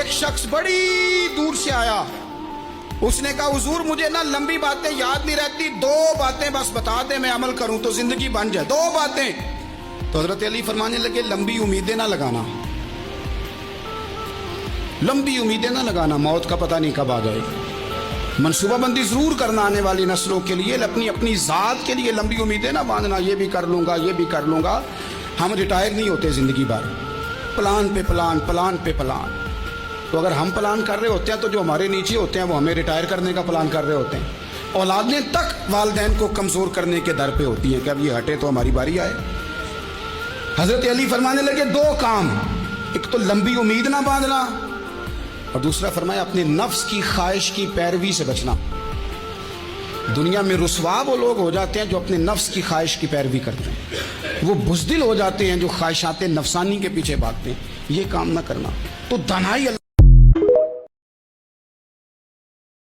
ایک شخص بڑی دور سے آیا, اس نے کہا حضور مجھے نا لمبی باتیں یاد نہیں رہتی, 2 باتیں بس بتا دیں میں عمل کروں تو زندگی بن جائے, 2 باتیں. تو حضرت علی فرمانے لگے لمبی امیدیں نہ لگانا, لمبی امیدیں نہ لگانا, موت کا پتہ نہیں کب آ جائے. منصوبہ بندی ضرور کرنا آنے والی نسلوں کے لیے, اپنی ذات کے لیے لمبی امیدیں نہ باندھنا, یہ بھی کر لوں گا یہ بھی کر لوں گا. ہم ریٹائر نہیں ہوتے زندگی بھر, پلان پہ پلان, پلان پہ پلان. تو اگر ہم پلان کر رہے ہوتے ہیں تو جو ہمارے نیچے ہوتے ہیں وہ ہمیں ریٹائر کرنے کا پلان کر رہے ہوتے ہیں. اولادیں تک والدین کو کمزور کرنے کے در پہ ہوتی ہیں کہ اب یہ ہٹے تو ہماری باری آئے. حضرت علی فرمانے لگے 2 کام, ایک تو لمبی امید نہ باندھنا, اور دوسرا فرمایا اپنے نفس کی خواہش کی پیروی سے بچنا. دنیا میں رسوا وہ لوگ ہو جاتے ہیں جو اپنے نفس کی خواہش کی پیروی کرتے ہیں, وہ بزدل ہو جاتے ہیں جو خواہشات نفسانی کے پیچھے بھاگتے ہیں. یہ کام نہ کرنا. تو دانائی